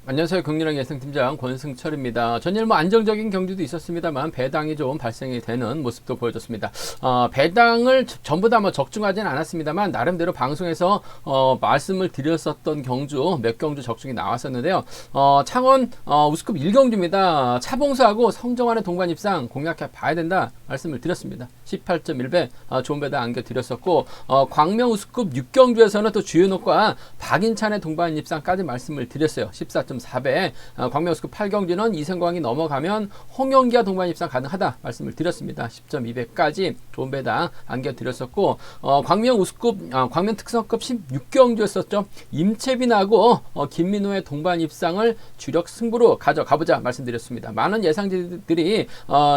안녕하세요. 경리랑 예상팀장 권승철입니다. 전일 안정적인 경주도 있었습니다만 배당이 좀 발생이 되는 모습도 보여줬습니다. 배당을 전부 다 적중하지는 않았습니다만 나름대로 방송에서 말씀을 드렸었던 경주 몇 경주 적중이 나왔었는데요. 창원 우스컵 1경주입니다. 차봉수하고 성정환의 동반 입상 공략해 봐야 된다 말씀을 드렸습니다. 18.1배 좋은 배당 안겨드렸었고 광명 우스컵 6경주에서는 또 주윤옥과 박인찬의 동반 입상까지 말씀을 드렸어요. 14.4배 광명 우스컵 8경주는 이승광이 넘어가면 홍영기와 동반 입상 가능하다 말씀을 드렸습니다. 10.2배까지 좋은 배당 안겨드렸었고 광명 우스컵 광명 특성급 16경주였었죠. 임채빈하고 김민호의 동반 입상을 주력 승부로 가져가보자 말씀드렸습니다. 많은 예상자들이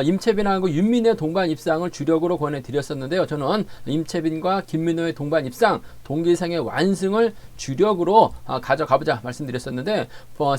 임채빈하고 윤민의 동반 입상을 주력으로 권해드렸었는데요. 저는 임채빈과 김민호의 동반 입상 동기상의 완승을 주력으로 가져가보자 말씀드렸었는데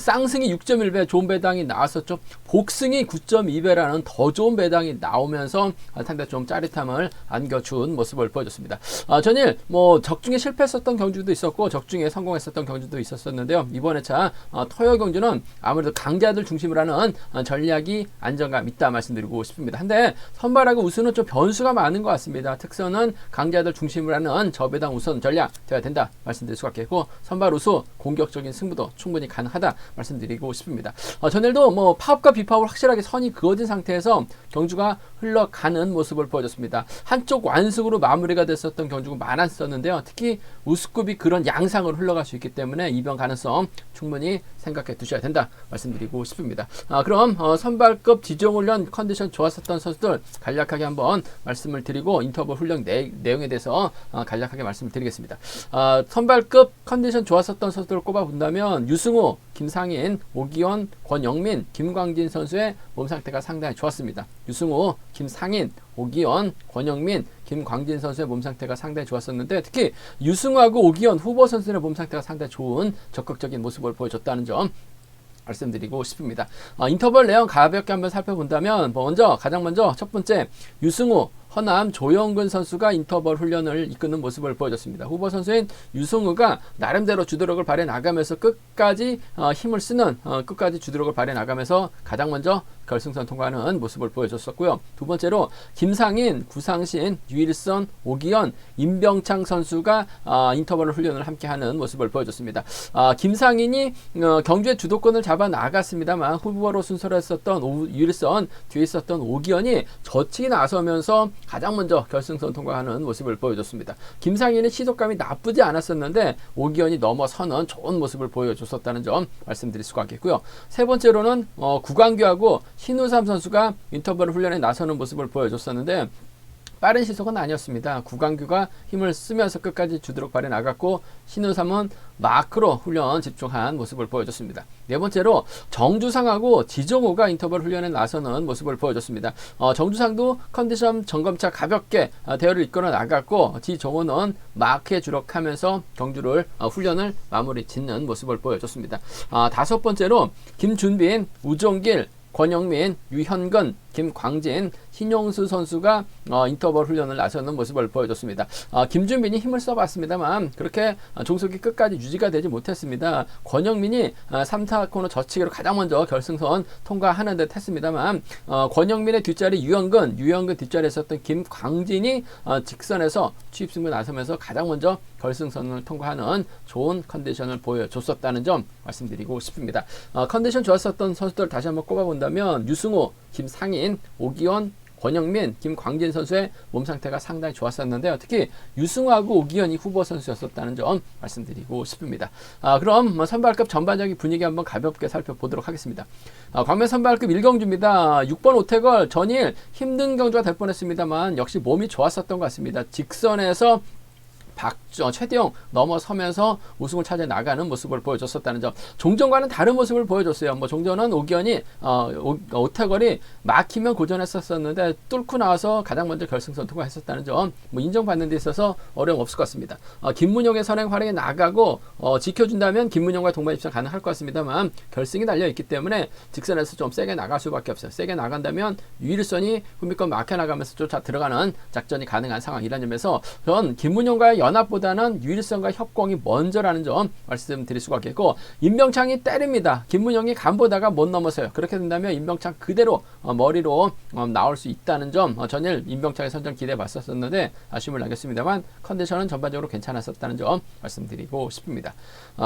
쌍승이 6.1배 좋은 배당이 나왔었죠. 복승이 9.2배라는 더 좋은 배당이 나오면서 상당히 좀 짜릿함을 안겨준 모습을 보여줬습니다. 전일 적중에 실패했었던 경주도 있었고 적중에 성공했었던 경주도 있었었는데요. 이번 회차 토요 경주는 아무래도 강자들 중심으로 하는 전략이 안정감 있다 말씀드리고 싶습니다. 한데 선발하고 우수는 좀 변수가 많은 것 같습니다. 특선은 강자들 중심으로 하는 저배당 우선 전략 되어야 된다 말씀드릴 수가 있겠고 선발 우수 공격적인 승부도 충분히 가능하다 말씀드리고 싶습니다. 전일도 파업과 비파업을 확실하게 선이 그어진 상태에서 경주가 흘러가는 모습을 보여줬습니다. 한쪽 완승으로 마무리가 됐었던 경주가 많았었는데요. 특히 우스급이 그런 양상으로 흘러갈 수 있기 때문에 이변 가능성 충분히 생각해 두셔야 된다 말씀드리고 싶습니다. 그럼 선발급 지정훈련 컨디션 좋았었던 선수들 간략하게 한번 말씀을 드리고 인터벌 훈련 내용에 대해서 간략하게 말씀을 드리겠습니다. 선발급 컨디션 좋았었던 선수들을 꼽아본다면 유승우, 김상인, 오기원, 권영민, 김광진 선수의 몸 상태가 상당히 좋았습니다. 유승우, 김상인, 오기원, 권영민, 김광진 선수의 몸 상태가 상당히 좋았었는데 특히 유승우하고 오기원 후보 선수의 몸 상태가 상당히 좋은 적극적인 모습을 보여줬다는 점 말씀드리고 싶습니다. 인터벌 내용 가볍게 한번 살펴본다면 가장 먼저 첫 번째 유승우, 허남, 조영근 선수가 인터벌 훈련을 이끄는 모습을 보여줬습니다. 후보 선수인 유승우가 나름대로 주도력을 발휘해 나가면서 끝까지 힘을 쓰는 끝까지 주도력을 발휘해 나가면서 가장 먼저 결승선 통과하는 모습을 보여줬었고요. 두 번째로 김상인, 구상신, 유일선, 오기현, 임병창 선수가 인터벌 훈련을 함께하는 모습을 보여줬습니다. 김상인이 경주의 주도권을 잡아 나갔습니다만 후보로 순서를 했었던 유일선, 뒤에 있었던 오기현이 저측이 나서면서 가장 먼저 결승선 통과하는 모습을 보여줬습니다. 김상인의 시속감이 나쁘지 않았었는데 오기현이 넘어서는 좋은 모습을 보여줬었다는 점 말씀드릴 수가 있겠고요. 세 번째로는 구광규하고 신우삼 선수가 인터벌 훈련에 나서는 모습을 보여줬었는데 빠른 시속은 아니었습니다. 구광규가 힘을 쓰면서 끝까지 주도력 발휘해 나갔고 신우삼은 마크로 훈련 집중한 모습을 보여줬습니다. 네 번째로 정주상하고 지정호가 인터벌 훈련에 나서는 모습을 보여줬습니다. 정주상도 컨디션 점검차 가볍게 대회를 이끌어 나갔고 지정호는 마크에 주력하면서 경주를 훈련을 마무리 짓는 모습을 보여줬습니다. 다섯 번째로 김준빈, 우종길, 권영민, 유현근, 김광진, 신용수 선수가 인터벌 훈련을 나서는 모습을 보여줬습니다. 김준빈이 힘을 써봤습니다만 그렇게 종속이 끝까지 유지가 되지 못했습니다. 권영민이 3타 코너 저치기로 가장 먼저 결승선 통과하는 듯 했습니다만 권영민의 뒷자리 유현근 뒷자리에 있었던 김광진이 직선에서 추입승부에 나서면서 가장 먼저 결승선을 통과하는 좋은 컨디션을 보여줬었다는 점 말씀드리고 싶습니다. 컨디션 좋았었던 선수들 다시 한번 꼽아본다면 유승우, 김상인, 오기원, 권영민, 김광진 선수의 몸 상태가 상당히 좋았었는데요. 특히 유승우하고 오기현이 후보 선수였었다는 점 말씀드리고 싶습니다. 그럼 선발급 전반적인 분위기 한번 가볍게 살펴보도록 하겠습니다. 광명 선발급 1경주입니다. 6번 오태걸 전일 힘든 경주가 될 뻔했습니다만 역시 몸이 좋았었던 것 같습니다. 직선에서 최대영 넘어서면서 우승을 찾아 나가는 모습을 보여줬었다는 점. 종전과는 다른 모습을 보여줬어요. 종전은 오기현이 오태걸이 막히면 고전했었는데 뚫고 나와서 가장 먼저 결승선 통과했었다는 점 인정받는 데 있어서 어려움 없을 것 같습니다. 김문용의 선행 활약에 나가고 지켜준다면 김문용과 동반 입상 가능할 것 같습니다만 결승이 달려있기 때문에 직선에서 좀 세게 나갈 수밖에 없어요. 세게 나간다면 유일선이 후미권 막혀 나가면서 쫓아 들어가는 작전이 가능한 상황이라는 점에서 전 김문용과의 연합보다는 유일성과 협공이 먼저라는 점 말씀드릴 수가 있겠고, 임병창이 때립니다. 김문영이 간보다가 못 넘어서요. 그렇게 된다면 임병창 그대로 머리로 나올 수 있다는 점, 전일 임병창의 선전 기대해 봤었는데 아쉬움을 남겼습니다만 컨디션은 전반적으로 괜찮았었다는 점 말씀드리고 싶습니다.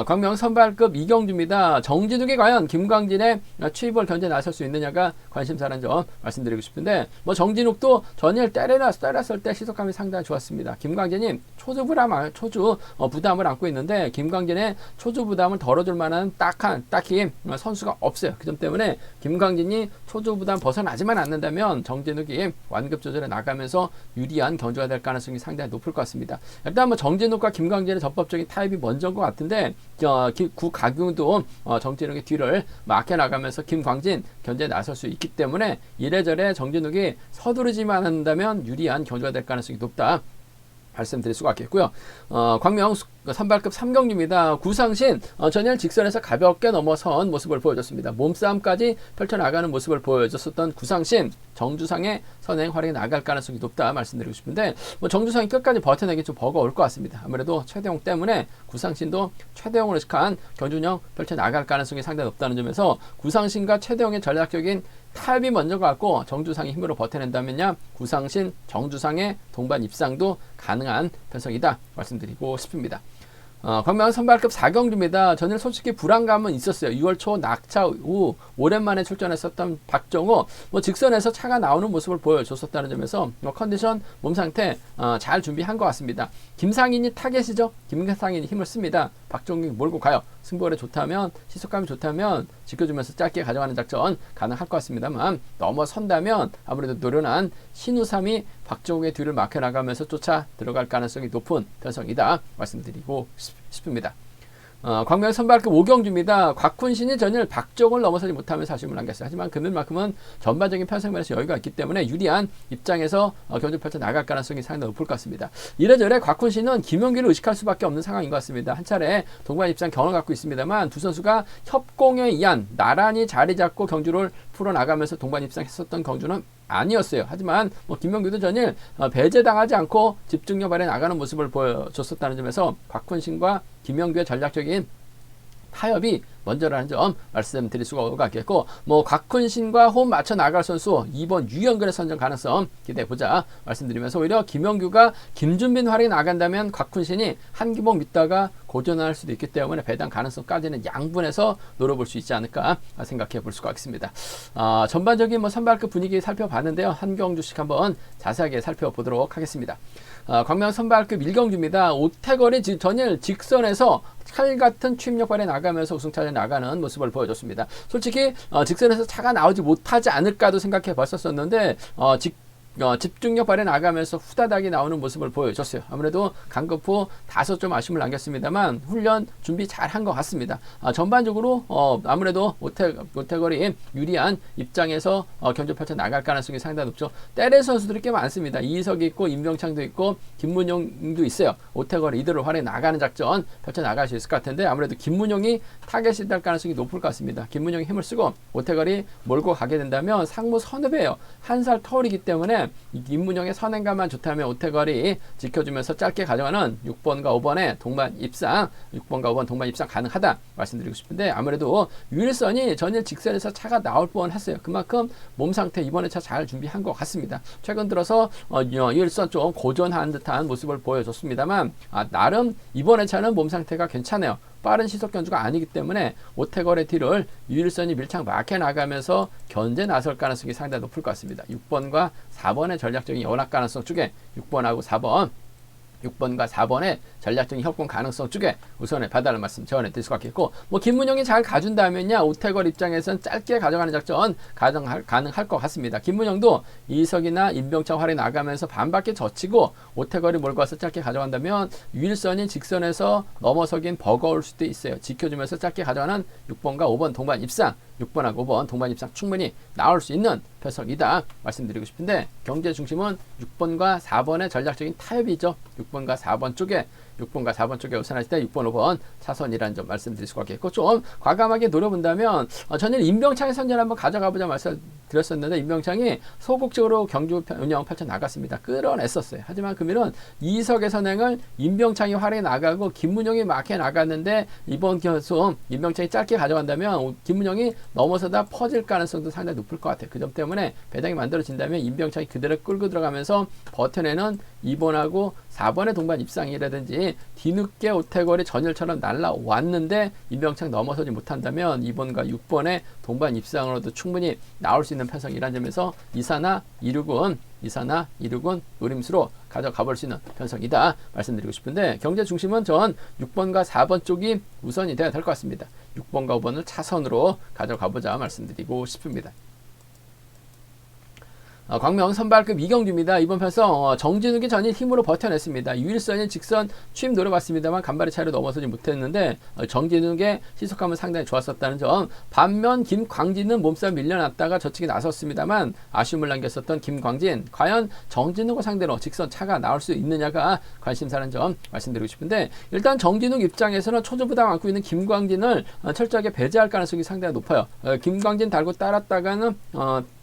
광명 선발급 이경주입니다. 정진욱이 과연 김광진의 취입을 견제 나설 수 있느냐가 관심사라는 점 말씀드리고 싶은데, 뭐 정진욱도 전일 때렸을 때 시속감이 상당히 좋았습니다. 김광진이 초주 부담을 안고 있는데 김광진의 초주 부담을 덜어줄 만한 딱히 선수가 없어요. 그 점 때문에 김광진이 초주 부담 벗어나지만 않는다면 정진욱이 완급 조절에 나가면서 유리한 견주가 될 가능성이 상당히 높을 것 같습니다. 일단 뭐 정진욱과 김광진의 전법적인 타입이 먼저인 것 같은데, 구가경도 정진욱의 뒤를 막혀 나가면서 김광진 견제에 나설 수 있기 때문에 이래저래 정진욱이 서두르지만 한다면 유리한 견주가 될 가능성이 높다 말씀드릴 수가 있겠고요. 광명 선발급 3경주입니다. 구상신 전일 직선에서 가볍게 넘어선 모습을 보여줬습니다. 몸싸움까지 펼쳐나가는 모습을 보여줬었던 구상신, 정주상의 선행 활약이 나갈 가능성이 높다 말씀드리고 싶은데, 뭐 정주상이 끝까지 버텨내기 좀 버거울 것 같습니다. 아무래도 최대용 때문에 구상신도 최대용으로 식한 견준형 펼쳐나갈 가능성이 상당히 높다는 점에서 구상신과 최대용의 전략적인 타협이 먼저 같고 정주상이 힘으로 버텨낸다면야 구상신, 정주상의 동반 입상도 가능한 편성이다 말씀드리고 싶습니다. 광명 선발급 4경주입니다. 전일 솔직히 불안감은 있었어요. 6월 초 낙차 후 오랜만에 출전했었던 박정호, 뭐 직선에서 차가 나오는 모습을 보여줬었다는 점에서 컨디션, 몸 상태 잘 준비한 것 같습니다. 김상인이 타겟이죠. 김상인이 힘을 씁니다. 박정호이 몰고 가요. 승부가 좋다면, 시속감이 좋다면 지켜주면서 짧게 가져가는 작전 가능할 것 같습니다만, 넘어선다면 아무래도 노련한 신우삼이 박정호의 뒤를 막혀 나가면서 쫓아 들어갈 가능성이 높은 편성이다 말씀드리고 싶습니다. 광명 선발급 5경주입니다. 곽훈신이 전일 박정호를 넘어서지 못하면서 아쉬움을 남겼어요. 하지만 그들만큼은 전반적인 편성면에서 여유가 있기 때문에 유리한 입장에서 견주 펼쳐 나갈 가능성이 상당히 높을 것 같습니다. 이래저래 곽훈신은 김용기를 의식할 수밖에 없는 상황인 것 같습니다. 한 차례 동반 입장 경험을 갖고 있습니다만 두 선수가 협공에 의한 나란히 자리 잡고 경주를 풀어나가면서 동반 입상했었던 경주는 아니었어요. 하지만 뭐 김명규도 전일 배제당하지 않고 집중력 발휘해 나가는 모습을 보여줬었다는 점에서 곽훈신과 김명규의 전략적인 타협이 먼저라는 점 말씀드릴 수가 있겠고, 뭐 곽훈신과 호흡 맞춰 나갈 선수 2번 유영근의 선정 가능성 기대해보자 말씀드리면서, 오히려 김영규가 김준빈 활약이 나간다면 곽훈신이 한 기복 믿다가 고전할 수도 있기 때문에 배당 가능성까지는 양분해서 노려볼 수 있지 않을까 생각해 볼 수가 있습니다. 전반적인 뭐 선발급 분위기 살펴봤는데요. 한 경주씩 한번 자세하게 살펴보도록 하겠습니다. 광명 선발급 1경주입니다. 오태걸이 전일 직선에서 칼 같은 취입력 발휘해 나가면서 우승차에 나가는 모습을 보여줬습니다. 솔직히 직선에서 차가 나오지 못하지 않을까도 생각해 봤었는데 집중력 발휘해 나가면서 후다닥이 나오는 모습을 보여줬어요. 아무래도 강급 후 다소 좀 아쉬움을 남겼습니다만 훈련 준비 잘한 것 같습니다. 전반적으로 아무래도 오태걸이 유리한 입장에서 견주 펼쳐 나갈 가능성이 상당히 높죠. 때릴 선수들이 꽤 많습니다. 이희석이 있고 임병창도 있고 김문용도 있어요. 오태걸이 이들을 활용해 나가는 작전 펼쳐 나갈 수 있을 것 같은데, 아무래도 김문용이 타겟이 될 가능성이 높을 것 같습니다. 김문용이 힘을 쓰고 오태걸이 몰고 가게 된다면 상무 선후배예요. 한 살 터울이기 때문에 이 김문영의 선행감만 좋다면 오태걸이 지켜주면서 짧게 가져가는 6번과 5번의 동반 입상, 6번과 5번 동반 입상 가능하다 말씀드리고 싶은데, 아무래도 유일선이 전일 직선에서 차가 나올 뻔했어요. 그만큼 몸 상태 이번에 차 잘 준비한 것 같습니다. 최근 들어서 유일선 좀 고전한 듯한 모습을 보여줬습니다만 나름 이번에 차는 몸 상태가 괜찮아요. 빠른 시속 견주가 아니기 때문에 오태걸의 뒤를 유일선이 밀착 막혀 나가면서 견제 나설 가능성이 상당히 높을 것 같습니다. 6번과 4번의 전략적인 연합 가능성 쪽에 6번하고 6번과 4번의 전략적인 협공 가능성 쪽에 우선의 봐달라는 말씀 전해드릴 수가 있겠고, 뭐 김문영이 잘 가준다면야 오태걸 입장에서는 짧게 가져가는 작전 가능할 것 같습니다. 김문영도 이석이나 임병창 활에 나가면서 반바퀴 젖히고 오태걸이 몰고 와서 짧게 가져간다면 유일선이 직선에서 넘어서긴 버거울 수도 있어요. 지켜주면서 짧게 가져가는 6번과 5번 동반 입상, 6번하고 5번 동반 입상 충분히 나올 수 있는 편성이다 말씀드리고 싶은데, 경제 중심은 6번과 4번의 전략적인 타협이죠. 6번과 4번 쪽에 6번과 4번 쪽에 우선하실 때 6번, 5번 차선이라는 점 말씀드릴 수가 있겠고, 좀 과감하게 노려본다면 전일 임병창의 선전 한번 가져가보자 말씀드렸었는데, 임병창이 소극적으로 경주 운영 펼쳐 나갔습니다. 끌어냈었어요. 하지만 금일은 이석의 선행을 임병창이 활에 나가고 김문영이 막해 나갔는데, 이번 경수 임병창이 짧게 가져간다면 김문영이 넘어서다 퍼질 가능성도 상당히 높을 것 같아요. 그 점 때문에 배당이 만들어진다면 임병창이 그대로 끌고 들어가면서 버텨내는 2번하고 4번의 동반 입상이라든지, 뒤늦게 오태걸이 전일처럼 날라왔는데 임병창 넘어서지 못한다면 2번과 6번의 동반 입상으로도 충분히 나올 수 있는 편성이라는 점에서 이사나 이륙은 노림수로 가져가 볼 수 있는 편성이다 말씀드리고 싶은데, 경제 중심은 전 6번과 4번 쪽이 우선이 돼야 될 것 같습니다. 6번과 5번을 차선으로 가져가 보자 말씀드리고 싶습니다. 광명 선발급 이경주입니다. 이번 편성 정진욱이 전일 힘으로 버텨냈습니다. 유일선인 직선 취임 노려봤습니다만 간발의 차이로 넘어서지 못했는데, 정진욱의 시속감은 상당히 좋았었다는 점. 반면 김광진은 몸싸움 밀려났다가 저측에 나섰습니다만 아쉬움을 남겼었던 김광진, 과연 정진욱을 상대로 직선 차가 나올 수 있느냐가 관심사라는 점 말씀드리고 싶은데, 일단 정진욱 입장에서는 초조부담 안고 있는 김광진을 철저하게 배제할 가능성이 상당히 높아요. 김광진 달고 따랐다가는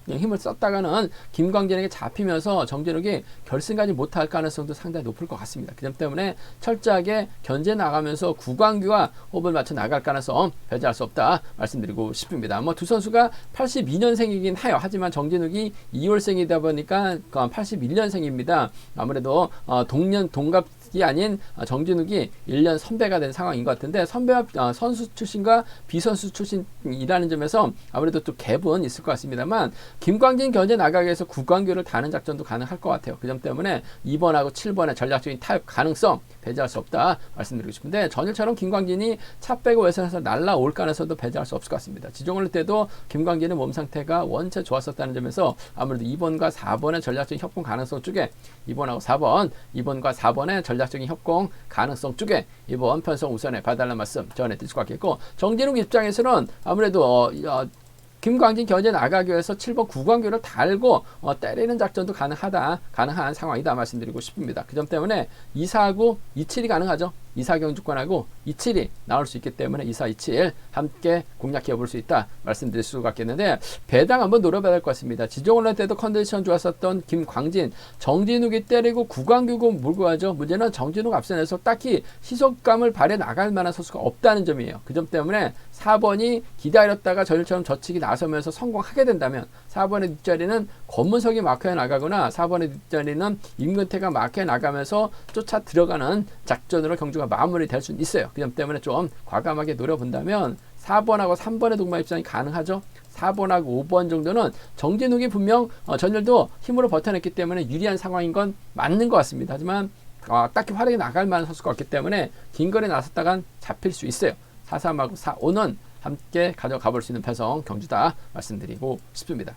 힘을 썼다가는 김광진에게 잡히면서 정진욱이 결승까지 못할 가능성도 상당히 높을 것 같습니다. 그 점 때문에 철저하게 견제 나가면서 구광규와 호흡을 맞춰 나갈 가능성 배제할 수 없다 말씀드리고 싶습니다. 두 선수가 82년생이긴 해요. 하지만 정진욱이 2월생이다 보니까 81년생입니다. 아무래도 동갑이 아닌 정진욱이 1년 선배가 된 상황인 것 같은데, 선배와 선수 출신과 비선수 출신이라는 점에서 아무래도 또 갭은 있을 것 같습니다만, 김광진 견제 나가기 위해서 구광규를 다는 작전도 가능할 것 같아요. 그 점 때문에 2번하고 7번의 전략적인 타협 가능성 배제할 수 없다 말씀드리고 싶은데, 전일처럼 김광진이 차 빼고 외선에서 날라올 가능성도 배제할 수 없을 것 같습니다. 지종을 때도 김광진의 몸 상태가 원체 좋았었다는 점에서 아무래도 2번과 4번의 전략적인 협공 가능성 쪽에 2번과 4번의 전략적인 협공 가능성 쪽에 이번 편성 우선에 봐달라는 말씀 전해드릴 수가 있겠고, 정진욱 입장에서는 아무래도 김광진 견제 나가기 위해서 7번 구광규를 달고 때리는 작전도 가능한 상황이다 말씀드리고 싶습니다. 그 점 때문에 2사하고 27이 가능하죠. 2사 경주권하고 27이 나올 수 있기 때문에 2사 27 함께 공략해 볼 수 있다 말씀드릴 수가 있겠는데, 배당 한번 노려봐야 될 것 같습니다. 지종훈련 때도 컨디션 좋았었던 김광진, 정진욱이 때리고 구광규고 몰고 가죠. 문제는 정진욱 앞선에서 딱히 시속감을 발휘해 나갈 만한 선수가 없다는 점이에요. 그 점 때문에 4번이 기다렸다가 전일처럼 저측이 나서면서 성공하게 된다면 4번의 뒷자리는 권문석이 마크해 나가거나 4번의 뒷자리는 임근태가 마크해 나가면서 쫓아 들어가는 작전으로 경주가 마무리될 수 있어요. 그 점 때문에 좀 과감하게 노려본다면 4번하고 3번의 동반 입장이 가능하죠. 4번하고 5번 정도는 정진욱이 분명 전일도 힘으로 버텨냈기 때문에 유리한 상황인 건 맞는 것 같습니다. 하지만 딱히 활약이 나갈 만한 선수가 없기 때문에 긴 거리에 나섰다간 잡힐 수 있어요. 4-3하고 4-5는 함께 가져가 볼 수 있는 편성 경주다 말씀드리고 싶습니다.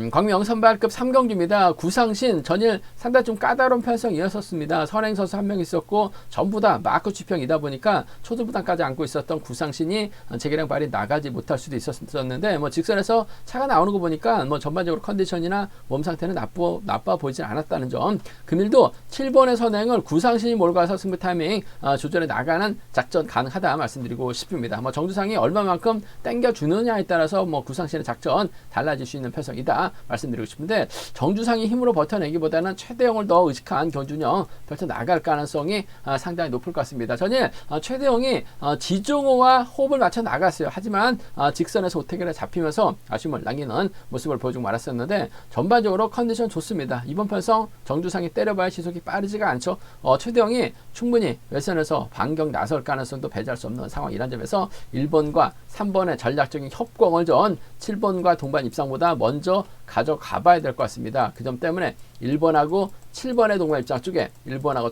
광명 선발급 3경주입니다. 구상신 전일 상당히 좀 까다로운 편성이었었습니다. 선행 선수 한 명 있었고 전부 다 마크 취평이다 보니까 초조부담까지 안고 있었던 구상신이 재개량 발이 나가지 못할 수도 있었는데, 직선에서 차가 나오는 거 보니까 전반적으로 컨디션이나 몸 상태는 나빠 보이진 않았다는 점. 금일도 7번의 선행을 구상신이 몰고 가서 승부 타이밍 조절해 나가는 작전 가능하다 말씀드리고 싶습니다. 정주상이 얼마만큼 땡겨주느냐에 따라서 구상신의 작전 달라질 수 있는 편성이다 말씀드리고 싶은데, 정주상이 힘으로 버텨내기보다는 최대형을 더 의식한 견주형 펼쳐 나갈 가능성이 상당히 높을 것 같습니다. 전일 최대형이 지종호와 호흡을 맞춰 나갔어요. 하지만 직선에서 오태결에 잡히면서 아쉬움을 남기는 모습을 보여주고 말았었는데, 전반적으로 컨디션 좋습니다. 이번 편성 정주상이 때려봐야 시속이 빠르지가 않죠. 최대형이 충분히 외선에서 반경 나설 가능성도 배제할 수 없는 상황이란 점에서 1번과 3번의 전략적인 협공을 전 7번과 동반 입상보다 먼저 가져가 봐야 될 것 같습니다. 그 점 때문에 1번하고 7번의 동반 입장 쪽에 1번하고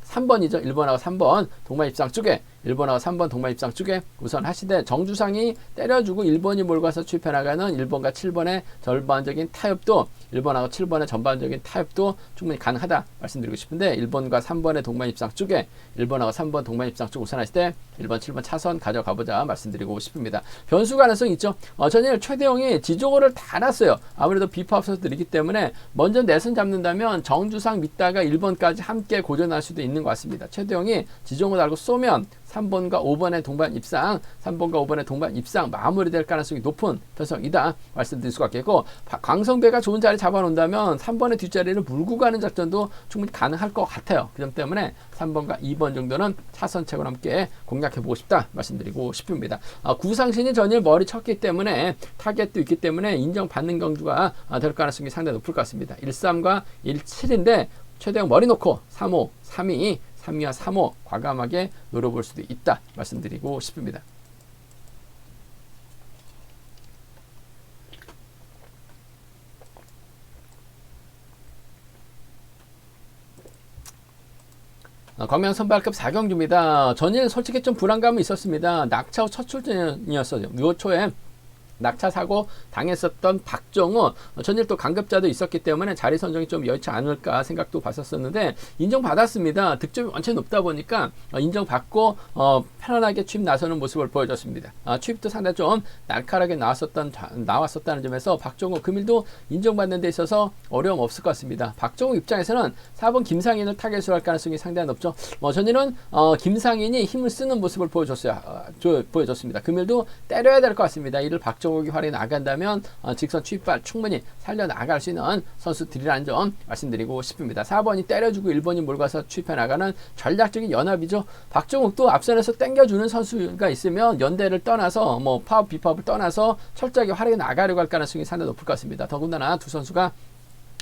3번이죠. 1번하고 3번 동반 입장 쪽에 1번하고 3번 동반 입상 쪽에 우선 하시되 정주상이 때려주고 1번이 몰고 가서 추입해 나가는 1번과 7번의 전반적인 타협도 1번하고 7번의 전반적인 타협도 충분히 가능하다 말씀드리고 싶은데 1번과 3번의 동반 입상 쪽에 1번하고 3번 동반 입상 쪽 우선 하실 때 1번, 7번 차선 가져가 보자 말씀드리고 싶습니다. 변수 가능성이 있죠. 전일 최대형이 지조고를 다 놨어요. 아무래도 비파업 선수들이기 때문에 먼저 내선 잡는다면 정주상 믿다가 1번까지 함께 고전할 수도 있는 것 같습니다. 최대형이 지종을 달고 쏘면 3번과 5번의 동반 입상, 3번과 5번의 동반 입상 마무리될 가능성이 높은 편성이다 말씀드릴 수가 있겠고, 광성배가 좋은 자리 잡아놓는다면 3번의 뒷자리를 물고 가는 작전도 충분히 가능할 것 같아요. 그 점 때문에 3번과 2번 정도는 차선책으로 함께 공략해보고 싶다 말씀드리고 싶습니다. 구상신이 전일 머리 쳤기 때문에 타겟도 있기 때문에 인정받는 경주가 될 가능성이 상당히 높을 것 같습니다. 13과 17인데 최대형 머리 놓고 3호, 3위 3위와 3호 과감하게 노려볼 수도 있다 말씀드리고 싶습니다. 광명 선발급 4경주입니다. 전일 솔직히 좀 불안감이 있었습니다. 낙차 후 첫 출전이었어요. 6월 초에 낙차 사고 당했었던 박정우, 전일 또 강급자도 있었기 때문에 자리 선정이 좀 여의치 않을까 생각도 봤었는데 인정받았습니다. 득점이 원체 높다 보니까 인정받고 편안하게 취입 나서는 모습을 보여줬습니다. 취입도 상당히 좀 날카롭게 나왔었다는 점에서 박정우 금일도 인정받는 데 있어서 어려움 없을 것 같습니다. 박정우 입장에서는 4번 김상인을 타겟으로 할 가능성이 상당히 높죠. 전일은 김상인이 힘을 쓰는 모습을 보여줬습니다. 금일도 때려야 될 것 같습니다. 이를 박정우 활이 나간다면 직선 취입발 충분히 살려나갈 수 있는 선수들이라는 점 말씀드리고 싶습니다. 4번이 때려주고 1번이 몰고 가서 취입해 나가는 전략적인 연합이죠. 박정욱도 앞선에서 땡겨주는 선수가 있으면 연대를 떠나서 파업 비파업을 떠나서 철저하게 활약해 나가려고 할 가능성이 상당히 높을 것 같습니다. 더군다나 두 선수가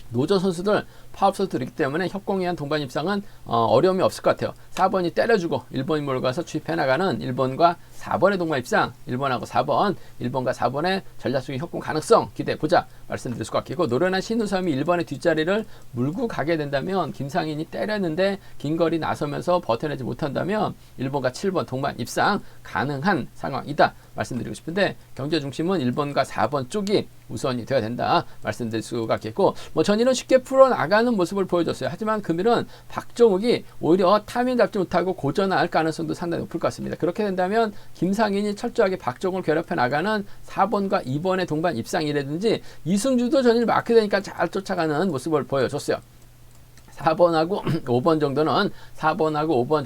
노조 선수들, 파업 선수들이기 때문에 협공에 의한 동반 입상은 어려움이 없을 것 같아요. 4번이 때려주고 1번이 몰고 가서 취입해 나가는 1번과 4번의 동반 입상, 1번하고 4번, 1번과 4번의 전략적인 협공 가능성 기대해보자 말씀드릴 수가 있겠고, 노련한 신우삼이 1번의 뒷자리를 물고 가게 된다면 김상인이 때렸는데 긴 거리 나서면서 버텨내지 못한다면 1번과 7번 동반 입상 가능한 상황이다 말씀드리고 싶은데, 경제 중심은 1번과 4번 쪽이 우선이 되어야 된다 말씀드릴 수가 있겠고, 전일은 쉽게 풀어나가는 모습을 보여줬어요. 하지만 금일은 박정욱이 오히려 타이밍 잡지 못하고 고전할 가능성도 상당히 높을 것 같습니다. 그렇게 된다면 김상인이 철저하게 박정욱을 괴롭혀 나가는 4번과 2번의 동반 입상이라든지 이승주도 전일 마크되니까 잘 쫓아가는 모습을 보여줬어요. 4번하고 5번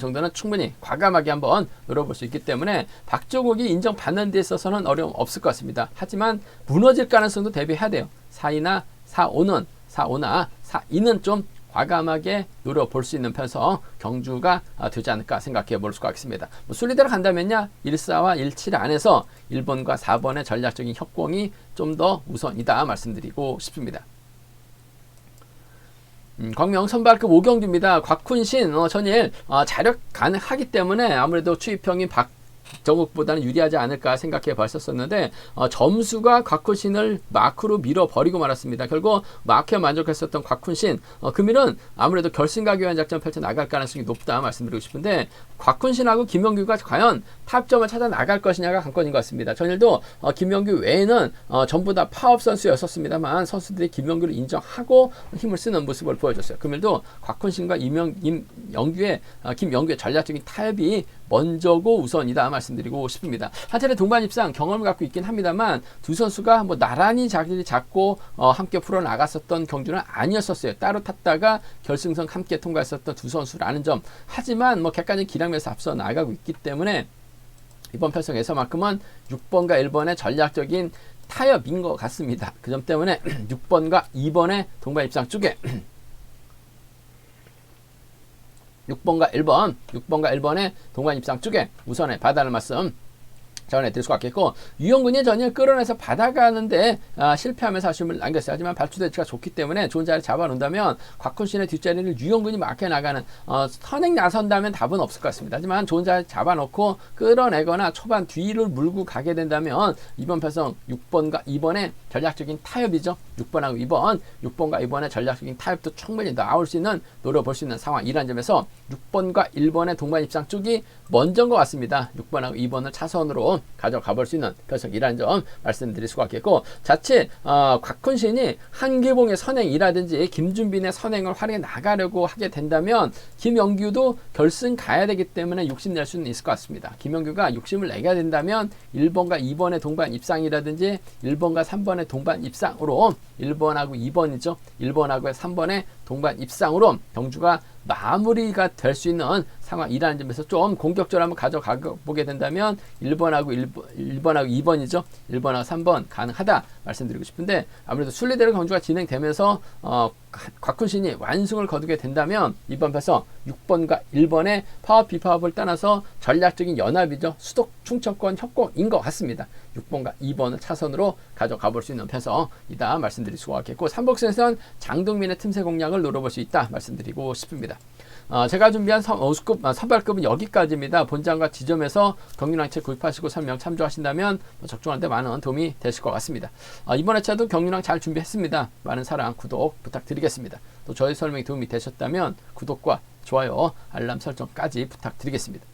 정도는 충분히 과감하게 한번 노려볼 수 있기 때문에 박정욱이 인정받는 데 있어서는 어려움 없을 것 같습니다. 하지만 무너질 가능성도 대비해야 돼요. 4나 4-2는 좀 과감하게 노려볼 수 있는 편성 경주가 되지 않을까 생각해 볼 수가 있습니다. 순리대로 간다면요, 14와 17 안에서 1번과 4번의 전략적인 협공이 좀 더 우선이다 말씀드리고 싶습니다. 광명 선발급 5경주입니다. 곽훈신 전일 자력 가능하기 때문에 아무래도 추입형인 박정욱보다는 유리하지 않을까 생각해 봤었는데 점수가 곽훈신을 마크로 밀어버리고 말았습니다. 결국 마크에 만족했었던 곽훈신, 금일은 아무래도 결승가기 위한 작전 펼쳐 나갈 가능성이 높다 말씀드리고 싶은데, 곽훈신하고 김영규가 과연 탑점을 찾아 나갈 것이냐가 관건인 것 같습니다. 전일도 김영규 외에는 전부 다 파업 선수였었습니다만 선수들이 김영규를 인정하고 힘을 쓰는 모습을 보여줬어요. 금일도 곽훈신과 김영규의 전략적인 타협이 먼저고 우선이다 말씀드리고 싶습니다. 한차례 동반 입상 경험을 갖고 있긴 합니다만 두 선수가 나란히 자기를 잡고 함께 풀어나갔었던 경주는 아니었었어요. 따로 탔다가 결승선 함께 통과했었던 두 선수라는 점. 하지만 객관적인 기량에서 앞서 나가고 있기 때문에 이번 편성에서만큼은 6번과 1번의 전략적인 타협인 것 같습니다. 그 점 때문에 6번과 2번의 동반 입상 쪽에 6번과 1번의 동반 입상 쪽에 우선에 봐달라는 말씀 전해드릴 수가 있겠고, 유영근이 전일 끌어내서 받아가는데 실패하면서 아쉬움을 남겼어요. 하지만 발주대 위치가 좋기 때문에 좋은 자리 잡아놓는다면 곽훈신의 뒷자리를 유영근이 맡겨 나가는 선행 나선다면 답은 없을 것 같습니다. 하지만 좋은 자리 잡아놓고 끌어내거나 초반 뒤를 물고 가게 된다면 이번 편성 6번과 2번의 전략적인 타협이죠. 6번하고 2번, 6번과 2번의 전략적인 타협도 충분히 나올 수 있는, 노려볼 수 있는 상황이라는 점에서 6번과 1번의 동반 입상 쪽이 먼저인 것 같습니다. 6번하고 2번을 차선으로 가져가 볼 수 있는 편성이라는 점 말씀드릴 수가 있겠고, 자칫 곽훈신이 한기봉의 선행이라든지 김준빈의 선행을 활용해 나가려고 하게 된다면 김영규도 결승 가야 되기 때문에 욕심낼 수는 있을 것 같습니다. 김영규가 욕심을 내게 된다면 1번과 2번의 동반 입상이라든지 1번과 3번의 동반 입상으로, 1번하고 2번이죠. 1번하고 3번의 동반 입상으로 경주가 마무리가 될 수 있는 상황이라는 점에서 좀 공격적으로 한번 가져가 보게 된다면 1번하고 2번이죠. 1번하고 3번 가능하다 말씀드리고 싶은데, 아무래도 순리대로 경주가 진행되면서 곽훈신이 완승을 거두게 된다면 이번 편성 6번과 1번의 파업 비파업을 떠나서 전략적인 연합이죠. 수독 충청권 협공인 것 같습니다. 6번과 2번을 차선으로 가져가 볼 수 있는 편성이다 말씀드릴 수가 있겠고, 3복선에서는 장동민의 틈새 공략을 노려볼 수 있다 말씀드리고 싶습니다. 제가 준비한 선발급은 여기까지입니다. 본장과 지점에서 경륜왕채 구입하시고 설명 참조하신다면 적중하는데 많은 도움이 되실 것 같습니다. 이번 회차도 경륜왕 잘 준비했습니다. 많은 사랑, 구독 부탁드리겠습니다. 또 저희 설명이 도움이 되셨다면 구독과 좋아요, 알람 설정까지 부탁드리겠습니다.